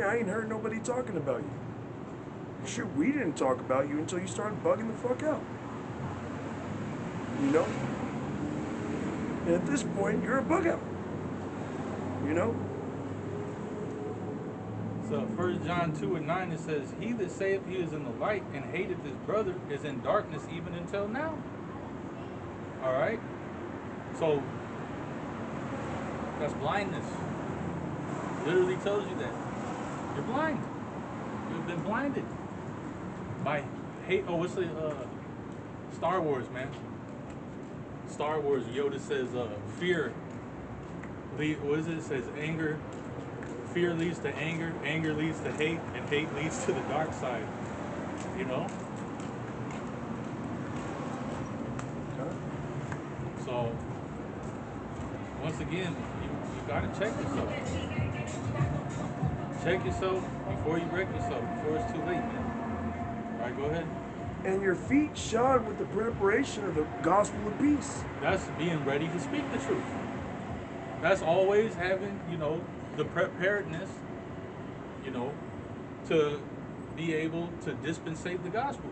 I ain't heard nobody talking about you. Shoot, we didn't talk about you until you started bugging the fuck out. You know? And at this point, you're a bug out. You know? So 1 John 2:9 it says, "He that saith he is in the light and hateth his brother is in darkness even until now." All right? So that's blindness. Literally tells you that. You're blind. You've been blinded by hate. Oh, what's the Star Wars, man? Star Wars, Yoda says fear. What is it? It says anger. Fear leads to anger. Anger leads to hate. And hate leads to the dark side. You know? So, once again, you gotta check yourself. Check yourself before you wreck yourself, before it's too late, man. All right, go ahead. And your feet shod with the preparation of the gospel of peace. That's being ready to speak the truth. That's always having, the preparedness, to be able to dispensate the gospel.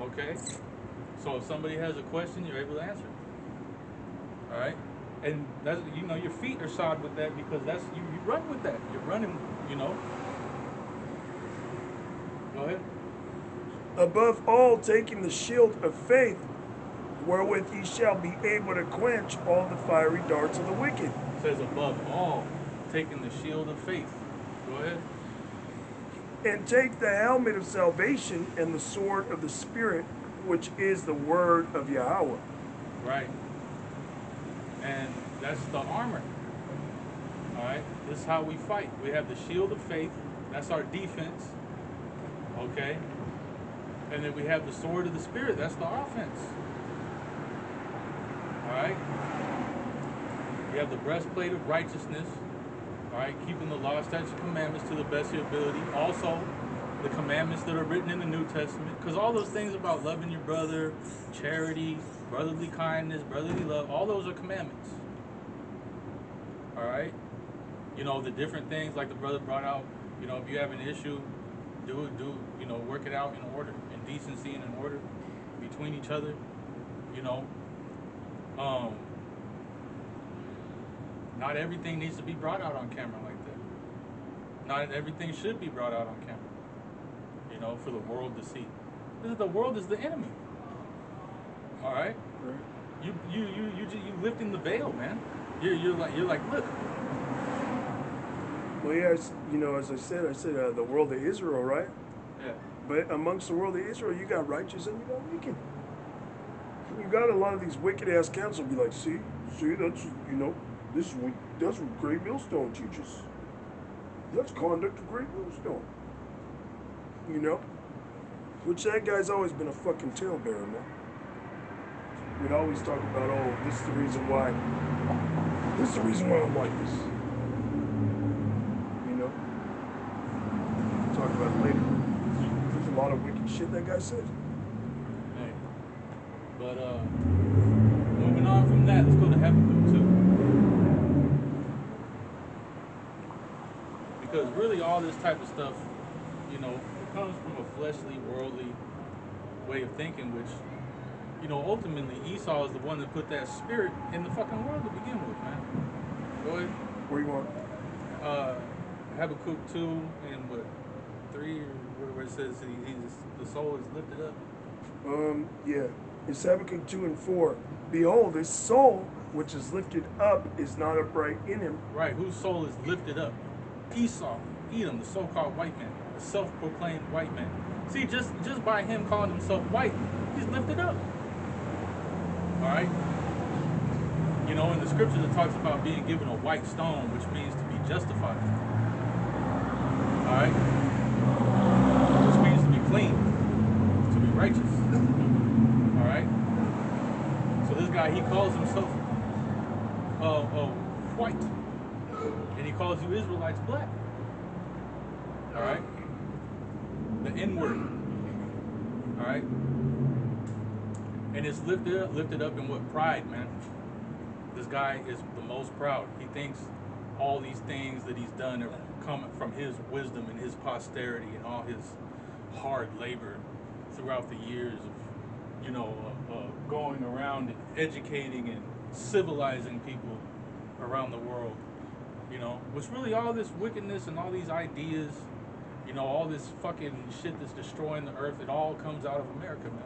Okay? So if somebody has a question, you're able to answer it. All right? And that's, your feet are shod with that because that's, you run with that. You're running, Go ahead. Above all, taking the shield of faith, wherewith ye shall be able to quench all the fiery darts of the wicked. It says above all, taking the shield of faith. Go ahead. And take the helmet of salvation and the sword of the Spirit, which is the word of Yahweh. Right. And that's the armor. All right. This is how we fight. We have the shield of faith. That's our defense. Okay. And then we have the sword of the Spirit. That's the offense. All right. You have the breastplate of righteousness. All right. Keeping the law, statutes, and commandments to the best of your ability. Also, the commandments that are written in the New Testament. Because all those things about loving your brother, charity, brotherly kindness, brotherly love, all those are commandments. All right. The different things like the brother brought out, if you have an issue, work it out in order, in decency and in order between each other, not everything needs to be brought out on camera like that. Not everything should be brought out on camera, for the world to see. The world is the enemy. All right? You lifting the veil, man. You're like, look. Well, yeah, as I said, the world of Israel, right? Yeah. But amongst the world of Israel, you got righteous and you got wicked. You got a lot of these wicked ass council be like, see, that's that's what Great Millstone teaches. That's conduct of Great Millstone. Which that guy's always been a fucking talebearer, man. We'd always talk about, oh, this is the reason why. This is the reason why I'm like this. Talk about it later. There's a lot of wicked shit that guy said. Hey. But moving on from that, let's go to Habakkuk 2. Because really all this type of stuff, it comes from a fleshly, worldly way of thinking, which, ultimately Esau is the one that put that spirit in the fucking world to begin with, man. Go ahead. Where you want? Habakkuk 2 and 3, where it says the soul is lifted up. Yeah. It's Habakkuk 2 and 4. Behold, his soul, which is lifted up, is not upright in him. Right, whose soul is lifted up? Esau, Edom, the so-called white man, the self-proclaimed white man. See, just by him calling himself white, he's lifted up. All right? In the scriptures it talks about being given a white stone, which means to be justified. All right? Which means to be clean, to be righteous. All right? So this guy, he calls himself white. And he calls you Israelites black. All right? The N-word. All right? And it's lifted up in what? Pride, man. This guy is the most proud. He thinks all these things that he's done come from his wisdom and his posterity and all his hard labor throughout the years of, going around and educating and civilizing people around the world, which really all this wickedness and all these ideas, all this fucking shit that's destroying the earth, it all comes out of America, man.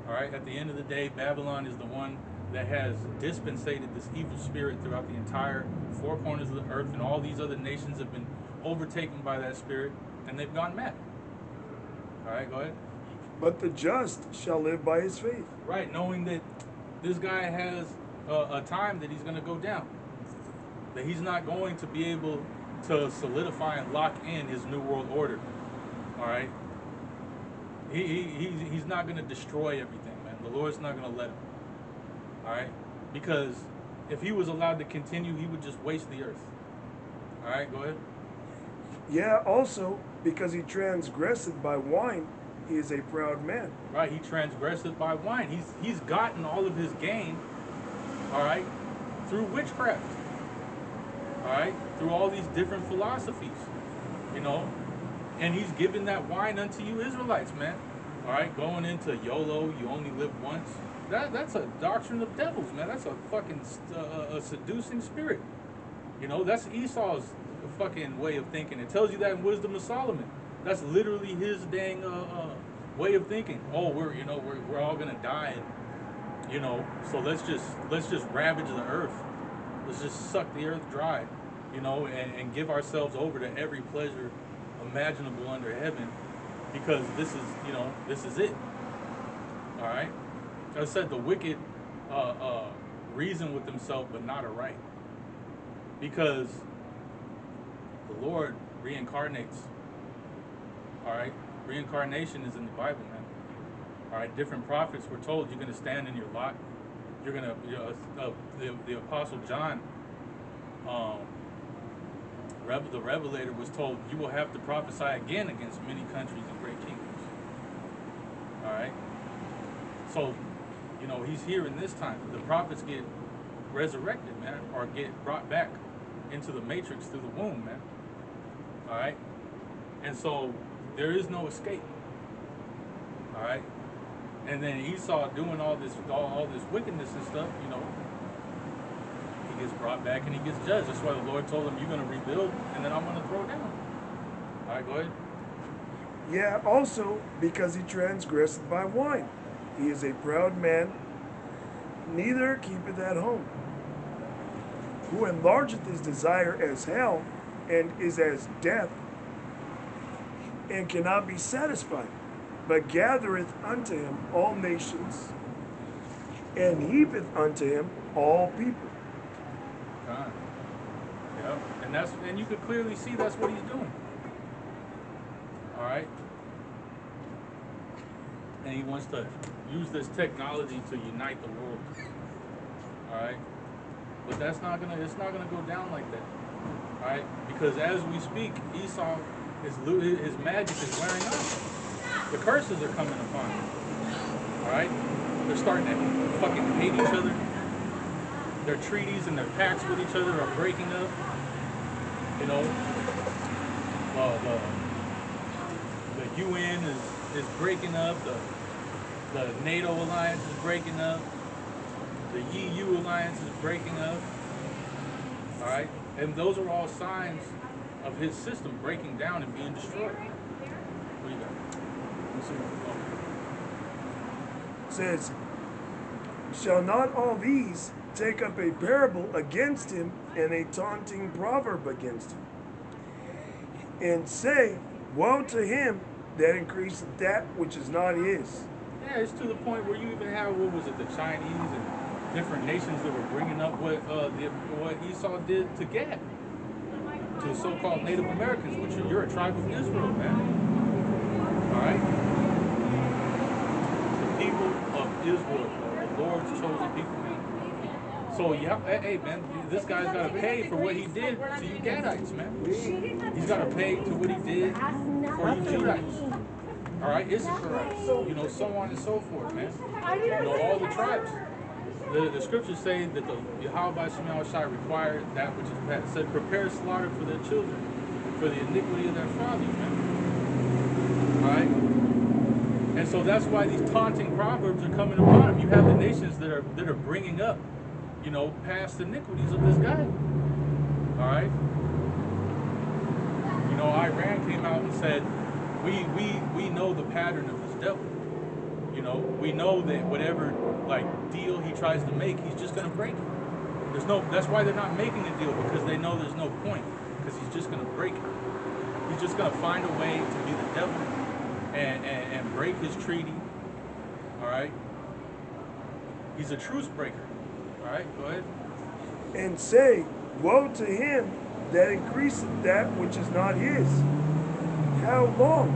All right, at the end of the day, Babylon is the one that has dispensated this evil spirit throughout the entire four corners of the earth, and all these other nations have been overtaken by that spirit, and they've gone mad. All right, go ahead. But the just shall live by his faith. Right, knowing that this guy has a time that he's going to go down, that he's not going to be able to solidify and lock in his new world order. All right, he's not going to destroy everything, man. The Lord's not going to let him. All right, because if he was allowed to continue, he would just waste the earth. All right, go ahead. Yeah, also, because he transgressed by wine, he is a proud man. Right, he transgressed by wine. He's gotten all of his gain, all right, through witchcraft. All right, through all these different philosophies, and he's given that wine unto you Israelites, man. All right, going into YOLO, you only live once. That's a doctrine of devils, man. That's a fucking a seducing spirit. That's Esau's fucking way of thinking. It tells you that in Wisdom of Solomon. That's literally his dang way of thinking. Oh, we're all gonna die, so let's just ravage the earth. Let's just suck the earth dry, and give ourselves over to every pleasure imaginable under heaven, because this is it. All right. As I said, the wicked reason with themselves, but not aright, because the Lord reincarnates. All right, reincarnation is in the Bible, man. All right, different prophets were told you're going to stand in your lot. You're going to the Apostle John, the Revelator, was told you will have to prophesy again against many countries and great kingdoms. All right, so he's here in this time. The prophets get resurrected, man, or get brought back into the matrix through the womb, man. All right, and so there is no escape. All right, and then Esau doing all this wickedness and stuff, he gets brought back and he gets judged. That's why the Lord told him, you're going to rebuild, and then I'm going to throw down. All right, go ahead. Yeah, also, because he transgressed by wine. He is a proud man, neither keepeth at home, who enlargeth his desire as hell, and is as death, and cannot be satisfied, but gathereth unto him all nations, and heapeth unto him all people. God. Yeah, and you could clearly see that's what he's doing. All right, and he wants to use this technology to unite the world. All right, but it's not gonna go down like that. All right, because as we speak, Esau, his magic is wearing off. The curses are coming upon him. All right, they're starting to fucking hate each other. Their treaties and their pacts with each other are breaking up. The UN is breaking up. The NATO alliance is breaking up. The EU alliance is breaking up. All right, and those are all signs of his system breaking down and being destroyed. What do you got? It says, shall not all these take up a parable against him, and a taunting proverb against him, and say, woe to him that increaseth that which is not his? Yeah, it's to the point where you even have, what was it, the Chinese and different nations that were bringing up what Esau did to Gad, to the so-called Native Americans, which you're a tribe of Israel, man. All right? The people of Israel, the Lord's chosen people, man. So, yeah, hey, man, this guy's got to pay for what he did to you Gadites, man. He's got to pay to what he did for you Judites. All right, Issacharites, so on and so forth, man. All the tribes. The scriptures say that the Yahweh by Shemel Shai required that which is bad. It said, prepare slaughter for their children. for the iniquity of their fathers, man. All right? And so that's why these taunting proverbs are coming upon him. You have the nations that are bringing up, past iniquities of this guy. All right? Iran came out and said, we know the pattern of this devil. We know that whatever deal he tries to make, he's just gonna break it. That's why they're not making a deal, because they know there's no point, because he's just gonna break it. He's just gonna find a way to be the devil and break his treaty. All right. He's a truce breaker. All right, go ahead. And say, woe to him that increaseth that which is not his. How long?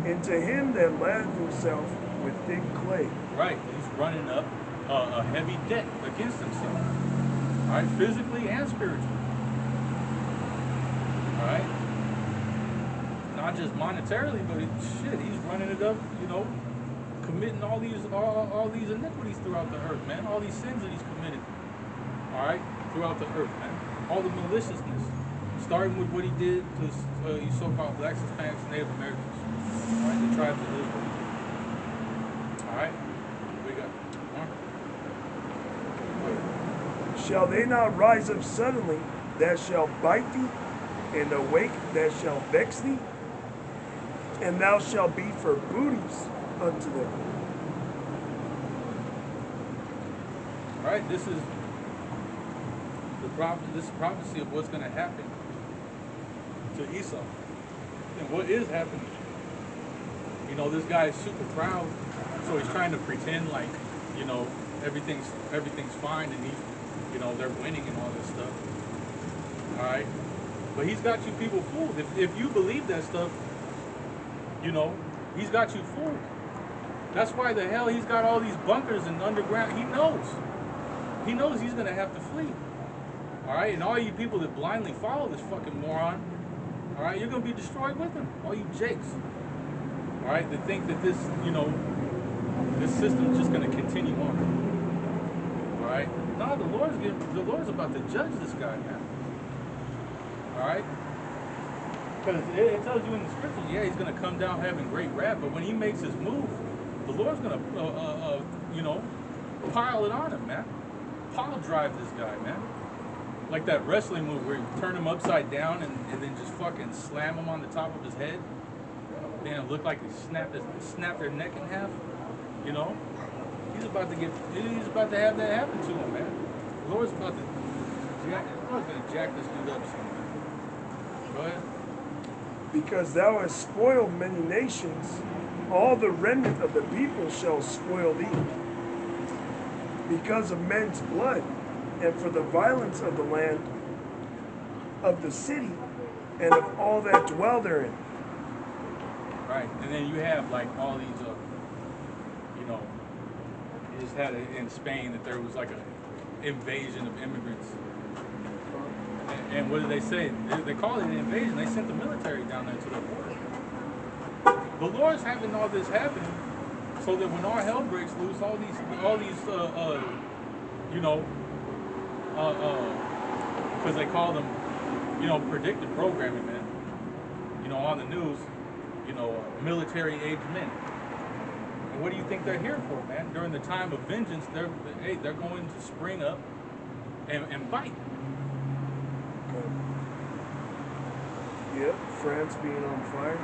And to him that latheth himself with thick clay. Right, he's running up a heavy debt against himself. All right, physically and spiritually. All right, not just monetarily, but he's running it up. Committing all these iniquities throughout the earth, man. All these sins that he's committed. All right, throughout the earth, man. All the maliciousness, starting with what he did to you so-called blacks, Hispanics, and Native Americans. All right, the tribes of Israel. All right, we got more. Shall they not rise up suddenly that shall bite thee, and awake that shall vex thee? And thou shalt be for booties unto them. All right, this is prophecy of what's going to happen to Esau, and what is happening. This guy is super proud, so he's trying to pretend like everything's fine, and they're winning and all this stuff. All right, but he's got you people fooled. If you believe that stuff, he's got you fooled. That's why the hell he's got all these bunkers and underground. He knows he's gonna have to flee. All right, and all you people that blindly follow this fucking moron, all right, you're gonna be destroyed with him. All you jakes, all right, that think that this system's just gonna continue on. All right, no, the Lord's about to judge this guy, man. All right, because it tells you in the scriptures, yeah, he's gonna come down having great wrath, but when he makes his move, the Lord's gonna, pile it on him, man. Pile drive this guy, man. Like that wrestling move where you turn him upside down and then just fucking slam him on the top of his head. Then it looked like he snapped their neck in half. He's about to have that happen to him, man. The Lord's about to jack this dude up soon, man. Go ahead. Because thou hast spoiled many nations, all the remnant of the people shall spoil thee. Because of men's blood, and for the violence of the land, of the city, and of all that dwell therein. Right, and then you have all these, you just had it in Spain that there was an invasion of immigrants. And what did they say? They called it an invasion. They sent the military down there to the border. The Lord's having all this happen so that when all hell breaks loose, all these, because they call them, predictive programming, man. On the news, military-aged men. And what do you think they're here for, man? During the time of vengeance, they're going to spring up and bite. Yep, France being on fire.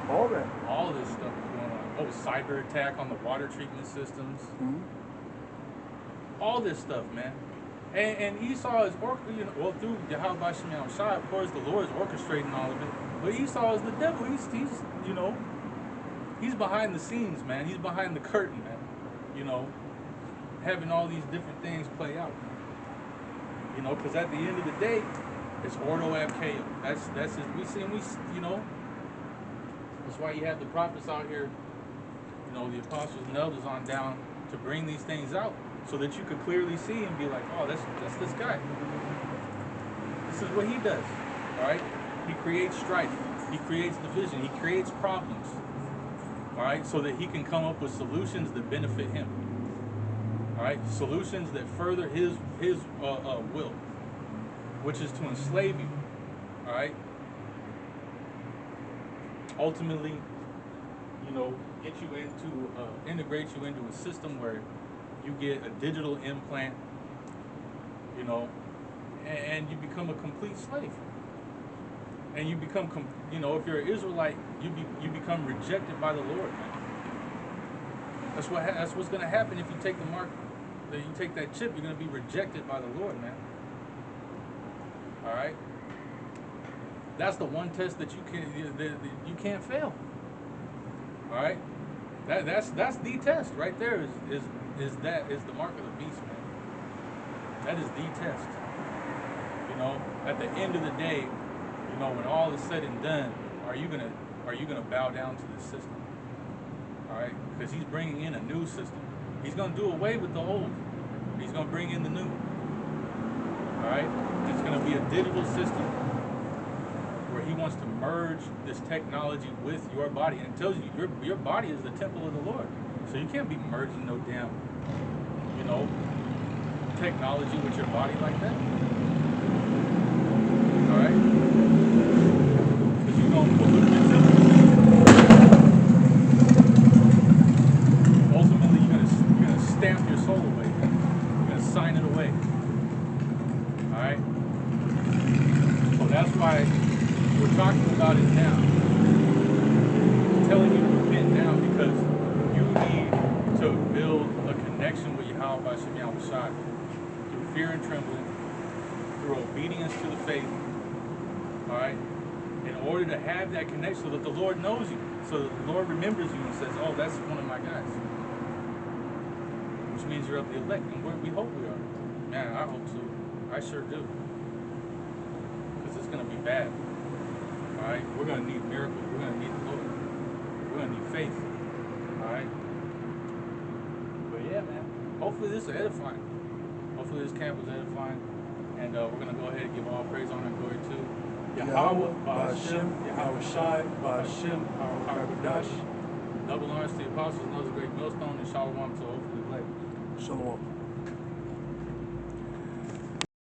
All that. All this stuff is going on. Oh, cyber attack on the water treatment systems. Mm-hmm. All this stuff, man. And Esau is, through Yahweh Shem Shai, of course, the Lord is orchestrating all of it. But Esau is the devil. He's behind the scenes, man. He's behind the curtain, man. Having all these different things play out. Because at the end of the day, it's Ordo ab Chaos. That's his. That's why you have the prophets out here, the apostles and elders on down to bring these things out, so that you could clearly see and be like, oh, that's this guy. This is what he does. All right, he creates strife, he creates division, he creates problems. All right, so that he can come up with solutions that benefit him. All right, solutions that further his will, which is to enslave you. All right, ultimately, get you into, integrate you into a system where you get a digital implant, and you become a complete slave. And you become, if you're an Israelite, you become rejected by the Lord, man. That's what's going to happen if you take the mark, that you take that chip. You're going to be rejected by the Lord, man. All right. That's the one test that you can't fail. All right. That's the test right there. Is the mark of the beast, man. That is the test. At the end of the day, when all is said and done, are you gonna bow down to this system? All right, because he's bringing in a new system. He's gonna do away with the old. He's gonna bring in the new. All right, it's gonna be a digital system where he wants to merge this technology with your body, and it tells you your body is the temple of the Lord. So you can't be merging no damn, technology with your body like that. All right, because you're gonna pollute your temple. Ultimately, you're gonna stamp your soul away. You're gonna sign it away. All right. So that's why we're talking about it now. I'm telling you to repent now because you need to build a connection with Yahweh by Shem Yahushua through fear and trembling, through obedience to the faith. All right. In order to have that connection, so that the Lord knows you, so that the Lord remembers you and says, "Oh, that's one of my guys," which means you're of the elect, and we hope we are. Man, I hope so. I sure do. Because it's going to be bad. All right? We're going to need miracles. We're going to need the Lord. We're going to need faith. All right? But yeah, man. Hopefully this is edifying. Hopefully this camp was edifying. And we're going to go ahead and give all praise, honor, and glory to Yahweh, Ba'ashem, Yahweh Shai, Ba'ashem, Harakadosh. Double honors to the apostles and those great millstone, and shalom to hopefully elect. Shalom.